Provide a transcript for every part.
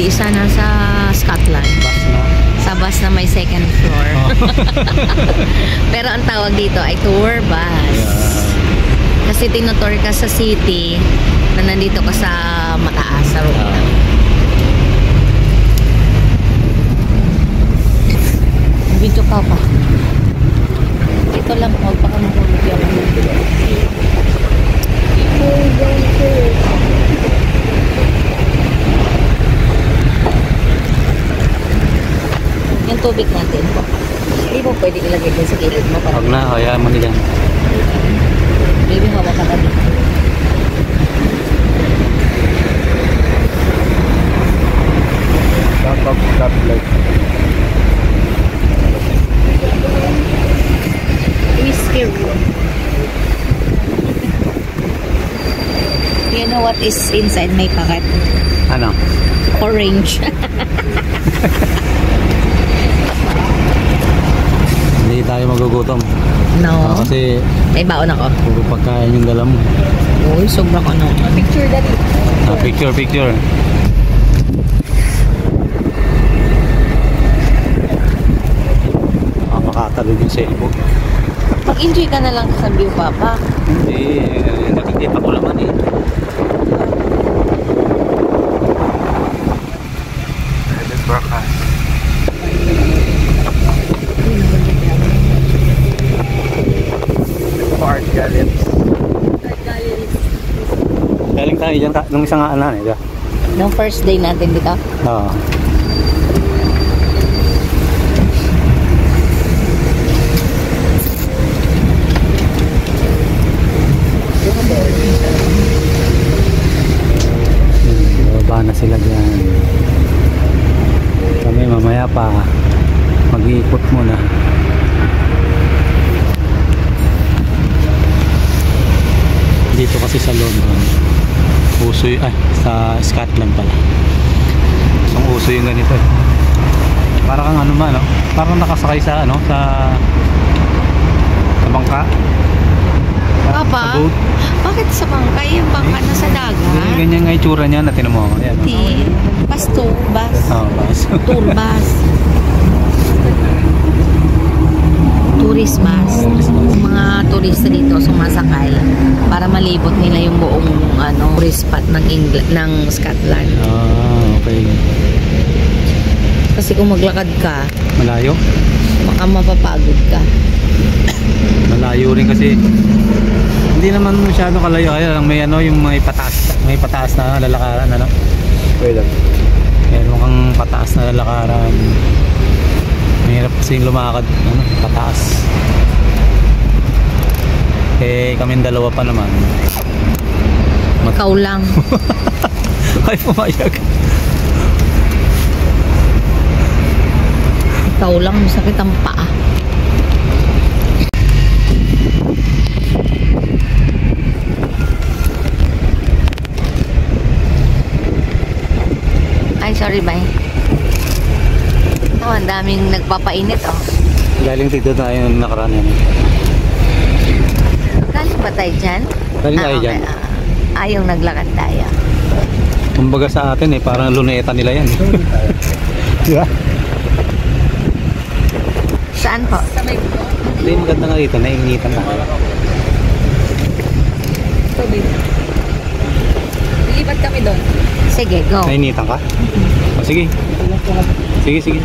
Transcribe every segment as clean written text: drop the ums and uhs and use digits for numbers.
isa nasa Scotland. Bus na. Sa bus na may second floor. Oh. Pero ang tawag dito ay tour bus. Yeah. Kasi tinutour ka sa city na nandito ka sa mataas, sa rooftop. Video ka pa. Ito lang, huwag pa ka mahulog yan. Yung tubig natin po. Hindi mo pwede ilagay din sa gilid mo. Huwag na, kaya mo nila. Baby, hawak ka na dito. Stop light. Whiskey room. You know what is inside my packet? Ano? Orange. Hindi tayo magugutom. No. Kasi May baon ako. puro pagkain yung dala mo. Uy, sobrang ano. Picture dali. Picture. Makatalog yung cellphone. Mag-enjoy ka na lang sa view, Papa. Hindi, nakikita ko naman eh. Broadcast. Art galleries. Galing tayo dyan nung isang ano eh. Nung first day natin dito. Oo. Baba na sila dyan. Kami mamaya pa mag-iikot muna. Dito kasi sa London uso yung, sa Scotland pala ang uso yung ganito eh. Parang kang ano man, no? Parang nakasakay sa ano, sa bangka. Papa, sa boat. bakit sa bangkay? Yung bangka na sa dagat? Ganyan nga itsura niya na tinan mo. Ayan. Hindi. Bus tour bus. Bus. Tour bus. Tourist bus. Mga turista dito sumasakay para malibot nila yung buong tourist spot ng Scotland. Okay. Kasi kung maglakad ka, Malayo? baka mapapagod ka. Malayo rin kasi hindi naman masyado kalayo. Kaya lang may yung may pataas na lalakaran Pwede. Meron kang pataas na lalakaran. Mahirap kasi lumakad pataas. Kaming dalawa pa naman. Ikaw lang. Ay, pumayag. Ikaw lang, masakit ang paa. Ay, sorry, bye. Oh, ang daming nagpapainit, oh. Galing dito tayo nakaraan yan. Galing ba tayo dyan? Galing tayo dyan. Yung naglakad tayo. Kumbaga sa atin parang luneta nila yan. Diba? Saan po? Sa may buko? Hindi, maganda nga dito, naiinitan na. Lilipat kami doon. Sige, go. Nainitan ka? Sige. Sige.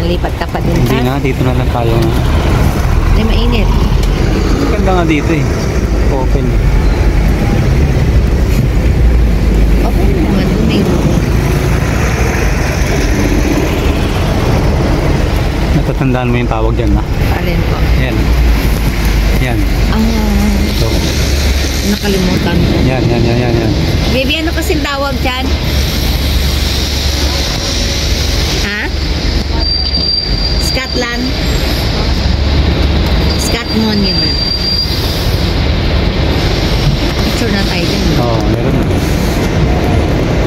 Lipat ka pa din Hindi na, dito na lang tayo na. Ay, mainit. Maganda nga dito eh. Open. Okay naman, may room. Natatandaan mo yung tawag dyan na? Alin po? Yan. So, nakalimutan ko. Yan. Baby, ano kasing tawag dyan? Ha? Scotland? Scott Monument. Picture na tayo dyan. Oo, meron na.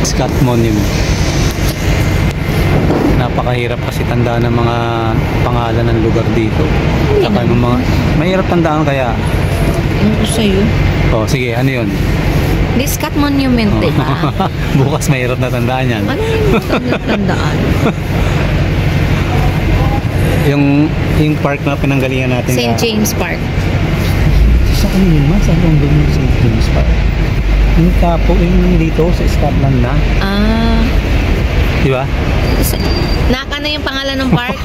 Scott Monument. Napakahirap kasi tandaan ng mga pangalan ng lugar dito. Saka ng mga mahirap tandaan kaya. Yung ko sa'yo. Oh, sige, ano yun? Discat Monument, di ba? Bukas mahirap na tandaan yan. Ano yung tandaan? Yung park na pinanggalingan natin. St. James Park. Sa kanina ma? Saan yung doon yung St. James Park? Yung kapo, yung dito sa Scotland na. Ah. Di ba? Naka na yung pangalan ng park?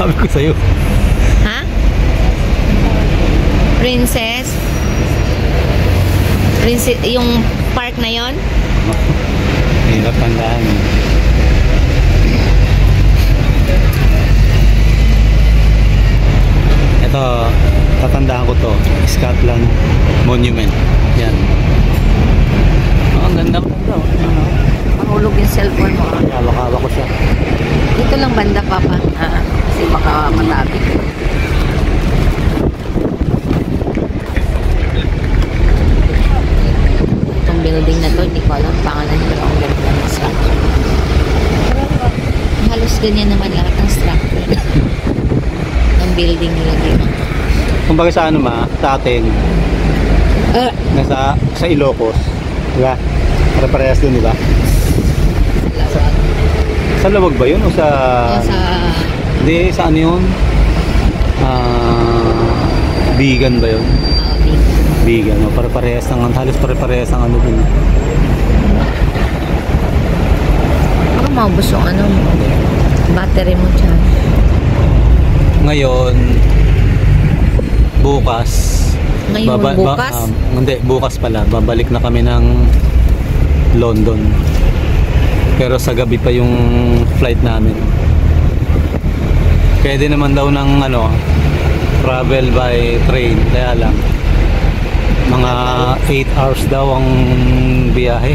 Sabi ko sa'yo. Ha? Princess? Yung park na yon? Hirap tandaan. Ito, tatandaan ko to. Scotland Monument. Yan. Oh, ang ganda. Mahulog yung cellphone mo. Hawak-hawak ko siya. Dito lang banda, Papa. Kasi baka matabi. Itong building na to, hindi ko alam pangalan, pero ang ganda ng structure. Halos ganyan naman lahat ng structure ng building nila dito. Kung bakit sa ano ma, sa atin, nasa sa Ilocos, di ba? Pare-parehas dun, di ba? Sa Lawag ba yun o sa... Hindi, sa ano yun? Bigan ba yun? Bigan, no? Pare-parehas ng... Halos pare-parehas ang ano dun. Baka maubos yung ano, battery mo dyan. Ngayon, bukas... Ngayon, bukas? Hindi, bukas pala. Babalik na kami ng London. Pero sa gabi pa yung flight namin. Pwede naman daw ng ano, travel by train. Kaya lang, mga 8 hours daw ang biyahe.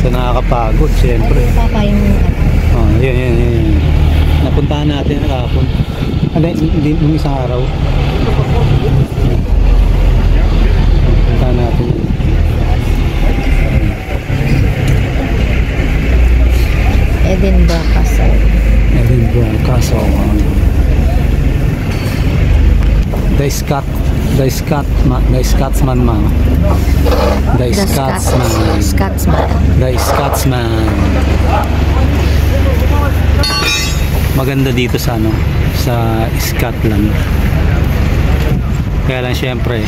So nakakapagod, siyempre. Papa yung... Oh, yun. Napuntahan natin kahapon. Hindi, nung isang araw. Napuntahan natin. Edinburgh Castle. Edinburgh Castle. The Scotsman. The Scotsman. Maganda dito sa ano, sa Scotland. Kaya lang syempre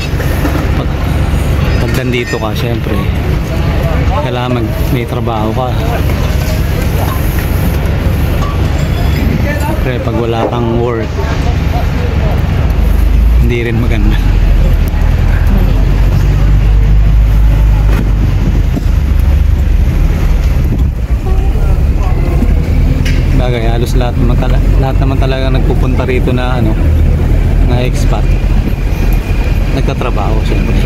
pag nandito ka, syempre kailangan may trabaho ka. Siyempre pag wala kang work, hindi rin maganda. Bagay, halos lahat naman talaga nagpupunta rito na ano, na expat, nagtatrabaho syempre.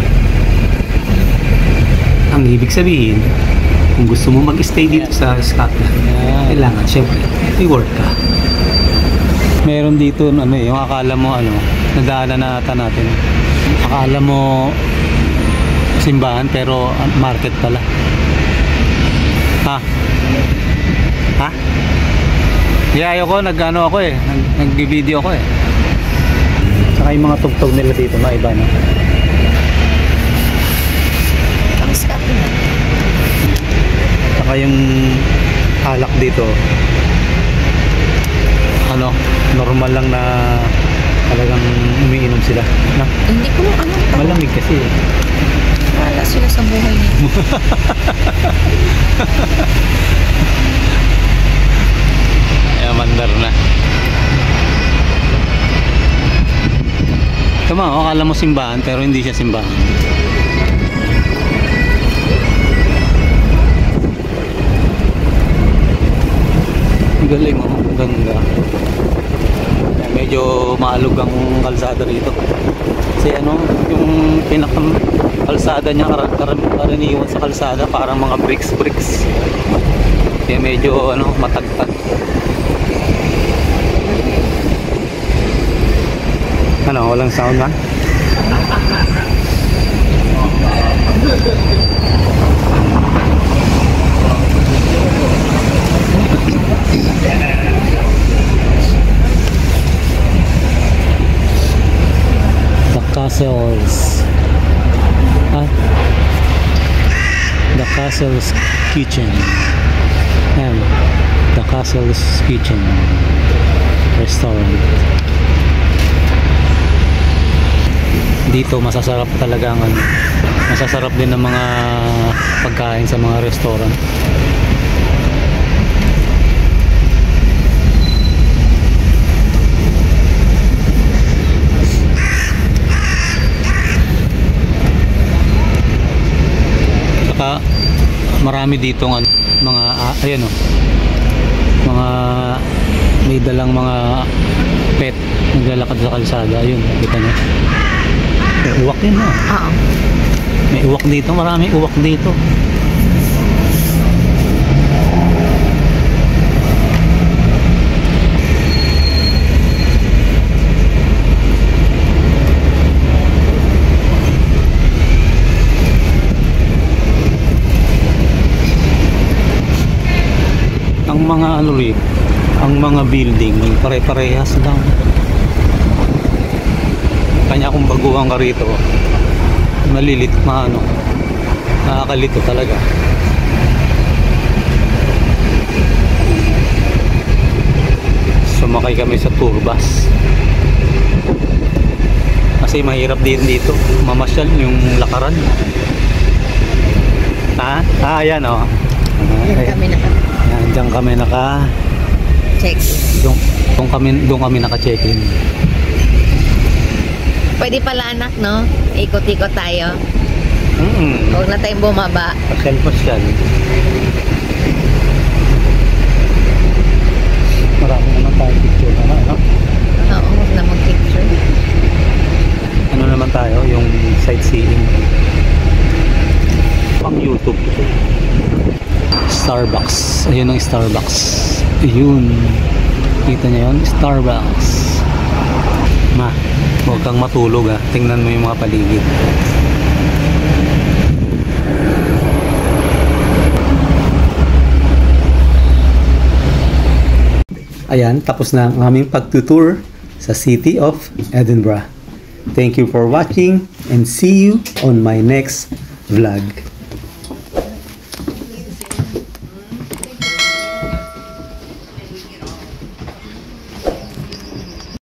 Ang ibig sabihin, kung gusto mo mag-stay dito sa Scotland, kailangan syempre may work ka. Meron dito ano, yung akala mo ano, nadaanan na natin. Akala mo simbahan pero market pala. Ha? Yayo ko, nag-ano ako eh, nag-video ako eh. Saka yung mga tugtog nila dito, maiba no? Saka yung alak dito, ano, normal lang na talagang umiinom sila na? Hindi ko lang alam. Malamig kasi eh. Wala sila sa buhay nila. Mandar na. Tama, akala mo simbahan pero hindi siya simbahan. Galing oh, ganda. Medyo maalog ang kalsada rito. Kasi ano, yung pinakang kalsada niya karaniwan sa kalsada parang mga bricks. Kaya medyo ano, matagtag. Ano, walang sound na? The castles. The Castle's Kitchen. Ayan. The Castle's Kitchen Restaurant. Dito masasarap talaga ang ano. Masasarap din ang mga pagkain sa mga restaurant. Saka marami dito ng mga ayan oh, mga may dalang mga pet naglalakad sa kalsada. Ayun, kita nyo, may uwak yun na. Oo. May uwak dito, marami uwak dito. Ang mga ano rin, ang mga building pare-parehas lang. Kanya kung baguhan ka rito, malilit, maano, nakakalito talaga. Sumakay kami sa tour bus kasi mahirap din dito mamasyal yung lakaran. Ayan oh. Diyan kami Check. doon kami naka-check-in. Pwede pala anak, no? Ikot-ikot tayo. Huwag na tayong bumaba. Pasyal-pasyal. Marami naman tayo picture na, no? Oo, huwag na mag-picture. Ano naman tayo, yung sightseeing. Pang YouTube. Starbucks. Ayun ang Starbucks. Ayun. Kita niyo yun? Starbucks. Ma, huwag kang matulog ha. Tingnan mo yung mga paligid. Ayan, tapos na ang aming pagtutour sa City of Edinburgh. Thank you for watching and see you on my next vlog.